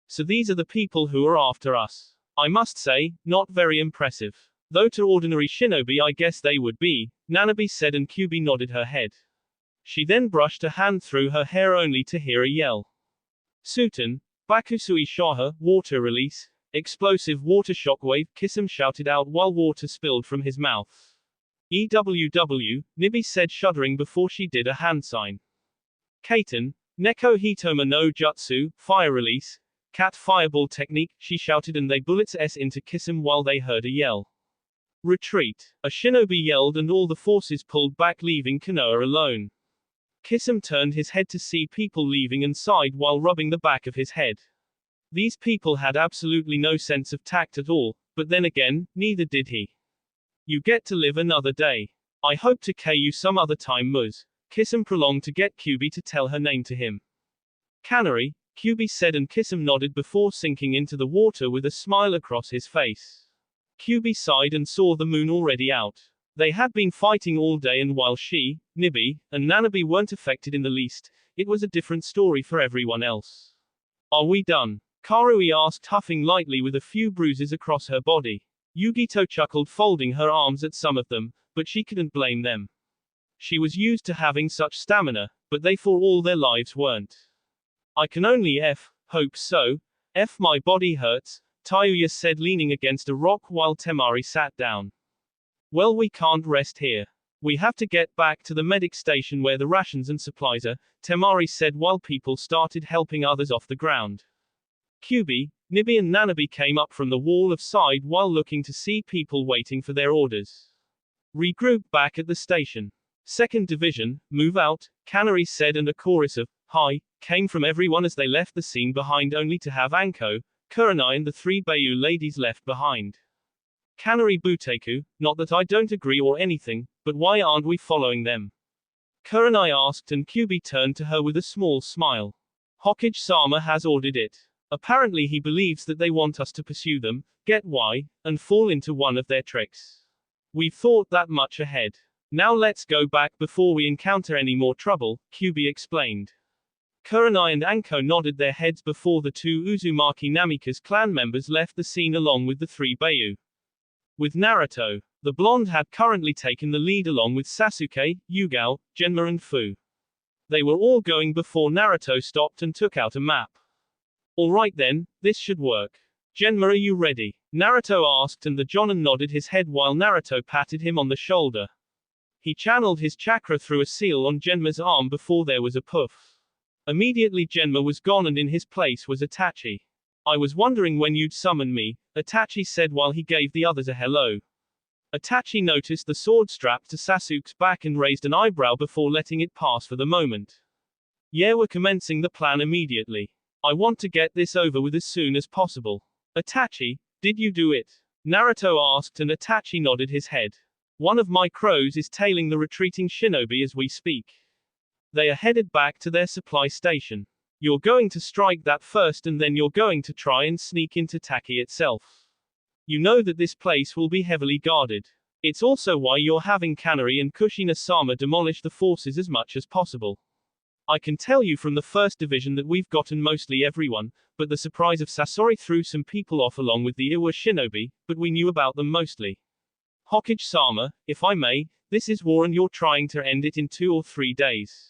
So these are the people who are after us. I must say, not very impressive. Though to ordinary shinobi I guess they would be, Nanabi said, and Kyubi nodded her head. She then brushed a hand through her hair only to hear a yell. Suten, Bakusui Shaha, water release, explosive water shockwave, Kisum shouted out while water spilled from his mouth. EWW, Nibi said, shuddering before she did a hand sign. Kaiten, Neko Hitoma no Jutsu, fire release, cat fireball technique, she shouted, and they bullets S into Kisum while they heard a yell. Retreat. A shinobi yelled and all the forces pulled back, leaving Konoha alone. Kisum turned his head to see people leaving and sighed while rubbing the back of his head. These people had absolutely no sense of tact at all, but then again, neither did he. You get to live another day. I hope to K you some other time, Muz. Kisum prolonged to get Kyubi to tell her name to him. Canary, Kyubi said, and Kisum nodded before sinking into the water with a smile across his face. Kyubi sighed and saw the moon already out. They had been fighting all day, and while she, Nibi, and Nanabi weren't affected in the least, it was a different story for everyone else. Are we done? Karui asked, huffing lightly with a few bruises across her body. Yugito chuckled, folding her arms at some of them, but she couldn't blame them. She was used to having such stamina, but they for all their lives weren't. I can only hope so. My body hurts, Tayuya said, leaning against a rock while Temari sat down. Well, we can't rest here. We have to get back to the medic station where the rations and supplies are, Temari said while people started helping others off the ground. Kyubi, Nibi and Nanabi came up from the wall of side while looking to see people waiting for their orders. Regroup back at the station. Second Division, move out, Canary said, and a chorus of, hi, came from everyone as they left the scene behind, only to have Anko, Kurenai and the three Bayou ladies left behind. Canary Buteku, not that I don't agree or anything, but why aren't we following them? Kurenai asked, and Kyubi turned to her with a small smile. Hokage-sama has ordered it. Apparently he believes that they want us to pursue them, get why, and fall into one of their tricks. We've thought that much ahead. Now let's go back before we encounter any more trouble, Kyubi explained. Kurenai and Anko nodded their heads before the two Uzumaki Namika's clan members left the scene along with the three Bayou. With Naruto, the blonde had currently taken the lead along with Sasuke, Yugao, Genma and Fu. They were all going before Naruto stopped and took out a map. Alright then, this should work. Genma, are you ready? Naruto asked, and the Jonin nodded his head while Naruto patted him on the shoulder. He channeled his chakra through a seal on Genma's arm before there was a poof. Immediately Genma was gone and in his place was Itachi. I was wondering when you'd summon me, Itachi said while he gave the others a hello. Itachi noticed the sword strapped to Sasuke's back and raised an eyebrow before letting it pass for the moment. Yeah, we're commencing the plan immediately. I want to get this over with as soon as possible. Itachi, did you do it? Naruto asked, and Itachi nodded his head. One of my crows is tailing the retreating shinobi as we speak. They are headed back to their supply station. You're going to strike that first and then you're going to try and sneak into Taki itself. You know that this place will be heavily guarded. It's also why you're having Kanari and Kushina-sama demolish the forces as much as possible. I can tell you from the first division that we've gotten mostly everyone, but the surprise of Sasori threw some people off along with the Iwa shinobi, but we knew about them mostly. Hokage-sama, if I may, this is war and you're trying to end it in 2 or 3 days.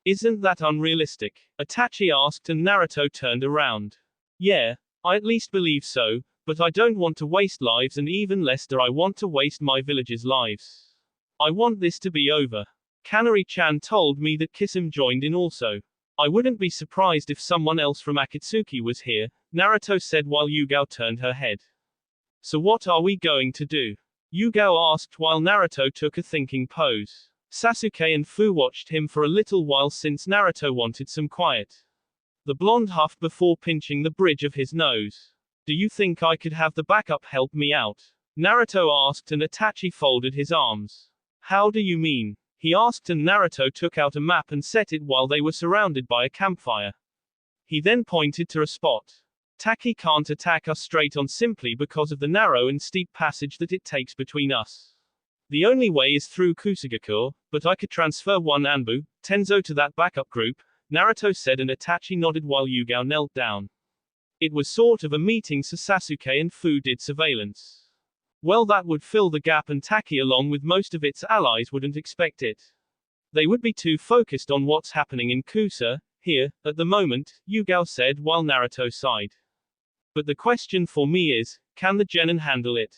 Isn't that unrealistic? Itachi asked, and Naruto turned around. Yeah, I at least believe so, but I don't want to waste lives, and even less do I want to waste my village's lives. I want this to be over. Kanari-chan told me that Kisum joined in also. I wouldn't be surprised if someone else from Akatsuki was here, Naruto said while Yugao turned her head. So what are we going to do? Yugao asked while Naruto took a thinking pose. Sasuke and Fu watched him for a little while since Naruto wanted some quiet. The blonde huffed before pinching the bridge of his nose. Do you think I could have the backup help me out? Naruto asked and Itachi folded his arms. How do you mean? He asked and Naruto took out a map and set it while they were surrounded by a campfire. He then pointed to a spot. Taki can't attack us straight on simply because of the narrow and steep passage that it takes between us. The only way is through Kusagaku, but I could transfer one Anbu, Tenzo to that backup group, Naruto said and Itachi nodded while Yugao knelt down. It was sort of a meeting so Sasuke and Fu did surveillance. Well, that would fill the gap and Taki along with most of its allies wouldn't expect it. They would be too focused on what's happening in Kusa, here, at the moment, Yugao said while Naruto sighed. But the question for me is, can the genin handle it?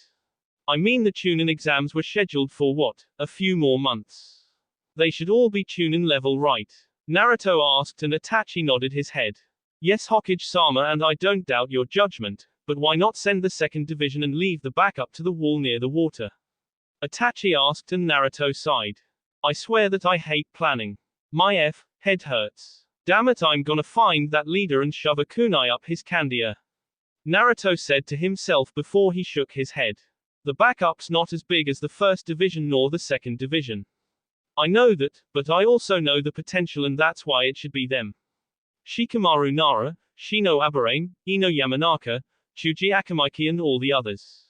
I mean the Chunin exams were scheduled for what, a few more months. They should all be Chunin level right? Naruto asked and Itachi nodded his head. Yes Hokage-sama and I don't doubt your judgment, but why not send the second division and leave the backup to the wall near the water? Itachi asked and Naruto sighed. I swear that I hate planning. My head hurts. Damn it, I'm gonna find that leader and shove a kunai up his candia. Naruto said to himself before he shook his head. The backup's not as big as the first division nor the second division. I know that, but I also know the potential and that's why it should be them. Shikamaru Nara, Shino Aburame, Ino Yamanaka, Chuji Akamaiki and all the others.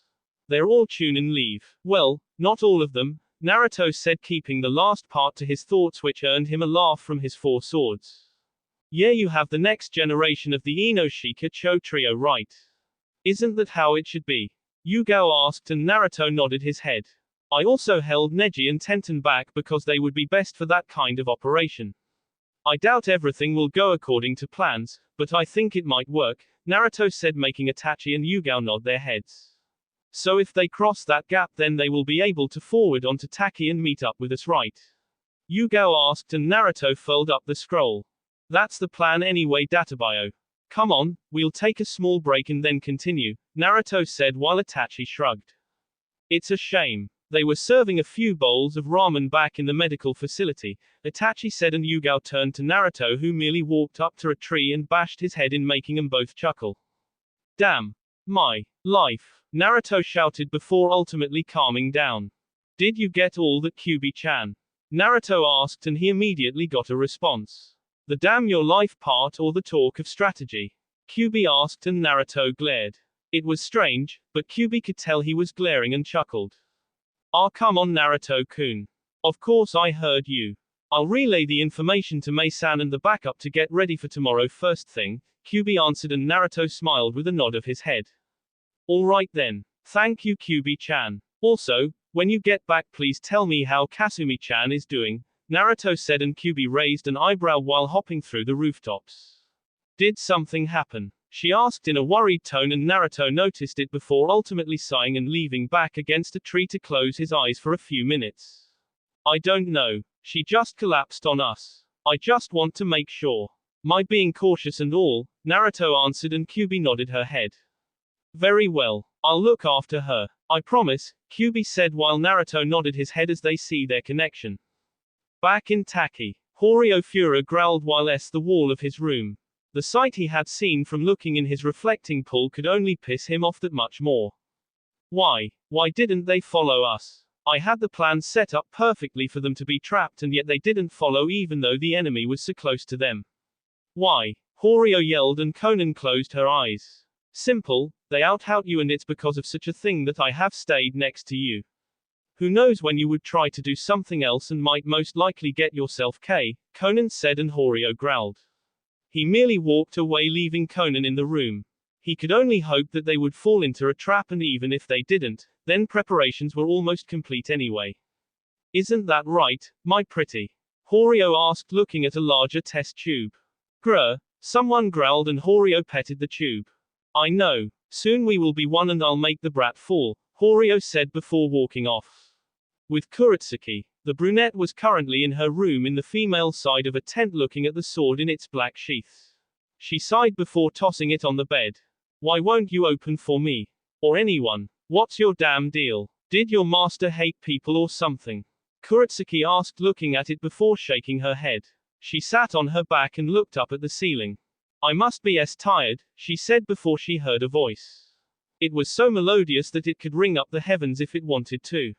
They're all Chunin leave. Well, not all of them, Naruto said keeping the last part to his thoughts which earned him a laugh from his four swords. Yeah, you have the next generation of the Inoshika Cho trio right? Isn't that how it should be? Yugao asked and Naruto nodded his head. I also held Neji and Tenten back because they would be best for that kind of operation. I doubt everything will go according to plans, but I think it might work, Naruto said making Itachi and Yugao nod their heads. So if they cross that gap then they will be able to forward onto Taki and meet up with us right? Yugao asked and Naruto furled up the scroll. That's the plan anyway Databio. Come on, we'll take a small break and then continue, Naruto said while Itachi shrugged. It's a shame. They were serving a few bowls of ramen back in the medical facility, Itachi said and Yugao turned to Naruto who merely walked up to a tree and bashed his head in making them both chuckle. Damn. My life, Naruto shouted before ultimately calming down. Did you get all that Kyubi-chan? Naruto asked and he immediately got a response. The damn your life part or the talk of strategy? Kyubi asked and Naruto glared. It was strange, but Kyubi could tell he was glaring and chuckled. Ah, come on Naruto-kun. Of course I heard you. I'll relay the information to Mei-san and the backup to get ready for tomorrow first thing, Kyubi answered and Naruto smiled with a nod of his head. Alright then. Thank you Kyubi-chan. Also, when you get back please tell me how Kasumi-chan is doing, Naruto said and Kyubi raised an eyebrow while hopping through the rooftops. Did something happen? She asked in a worried tone and Naruto noticed it before ultimately sighing and leaving back against a tree to close his eyes for a few minutes. I don't know. She just collapsed on us. I just want to make sure. My being cautious and all, Naruto answered and Kyubi nodded her head. Very well. I'll look after her. I promise, Kyubi said while Naruto nodded his head as they see their connection. Back in Taki, Horio Fura growled while the wall of his room. The sight he had seen from looking in his reflecting pool could only piss him off that much more. Why didn't they follow us? I had the plan set up perfectly for them to be trapped and yet they didn't follow even though the enemy was so close to them. Why? Horio yelled and Konan closed her eyes. Simple, they out you and it's because of such a thing that I have stayed next to you. Who knows when you would try to do something else and might most likely get yourself Konan said and Horio growled. He merely walked away leaving Konan in the room. He could only hope that they would fall into a trap and even if they didn't, then preparations were almost complete anyway. Isn't that right, my pretty? Horio asked looking at a larger test tube. Grr, someone growled and Horio petted the tube. I know, soon we will be one and I'll make the brat fall, Horio said before walking off. With Kuretsuki, the brunette was currently in her room in the female side of a tent looking at the sword in its black sheath. She sighed before tossing it on the bed. Why won't you open for me? Or anyone? What's your damn deal? Did your master hate people or something? Kuretsuki asked, looking at it before shaking her head. She sat on her back and looked up at the ceiling. I must be tired, she said before she heard a voice. It was so melodious that it could ring up the heavens if it wanted to.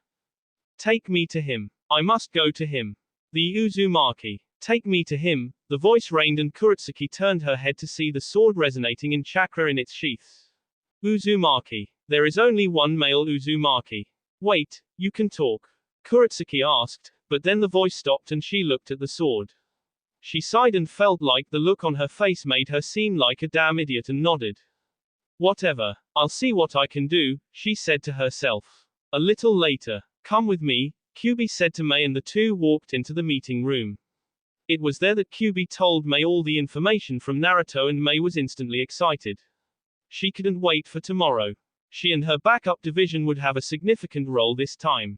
Take me to him. I must go to him. The Uzumaki. Take me to him, the voice rained, and Kuretsuki turned her head to see the sword resonating in chakra in its sheath. Uzumaki. There is only one male Uzumaki. Wait, you can talk? Kuretsuki asked, but then the voice stopped and she looked at the sword. She sighed and felt like the look on her face made her seem like a damn idiot and nodded. Whatever, I'll see what I can do, she said to herself. A little later, come with me, Kyubi said to Mei, and the two walked into the meeting room. It was there that Kyubi told Mei all the information from Naruto, and Mei was instantly excited. She couldn't wait for tomorrow. She and her backup division would have a significant role this time.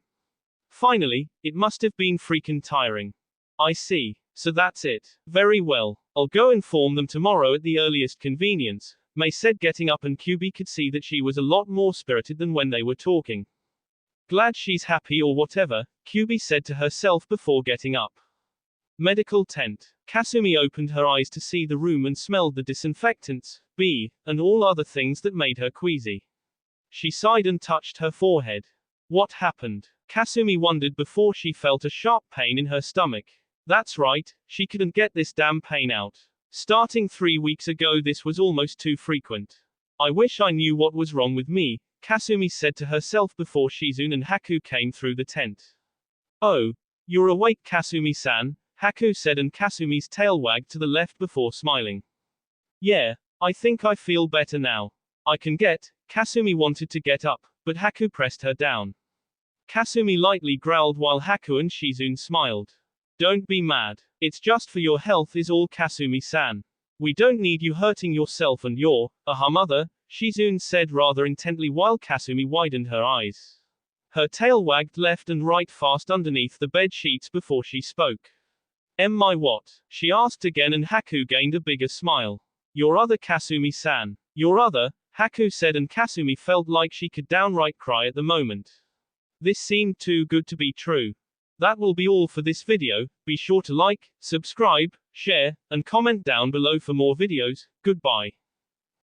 Finally, it must have been freaking tiring. I see. So that's it. Very well. I'll go inform them tomorrow at the earliest convenience, Mei said, getting up, and Kyubi could see that she was a lot more spirited than when they were talking. Glad she's happy or whatever, Kyubi said to herself before getting up. Medical tent. Kasumi opened her eyes to see the room and smelled the disinfectants, and all other things that made her queasy. She sighed and touched her forehead. What happened? Kasumi wondered before she felt a sharp pain in her stomach. That's right, she couldn't get this damn pain out. Starting 3 weeks ago, this was almost too frequent. I wish I knew what was wrong with me, Kasumi said to herself before Shizune and Haku came through the tent. Oh, you're awake, Kasumi-san, Haku said, and Kasumi's tail wagged to the left before smiling. Yeah, I think I feel better now. I can get. Kasumi wanted to get up, but Haku pressed her down. Kasumi lightly growled while Haku and Shizune smiled. Don't be mad. It's just for your health is all, Kasumi-san. We don't need you hurting yourself and your, mother, Shizune said rather intently while Kasumi widened her eyes. Her tail wagged left and right fast underneath the bed sheets before she spoke. My what? She asked again, and Haku gained a bigger smile. Your other, Kasumi-san. Your other, Haku said, and Kasumi felt like she could downright cry at the moment. This seemed too good to be true. That will be all for this video. Be sure to like, subscribe, share, and comment down below for more videos. Goodbye.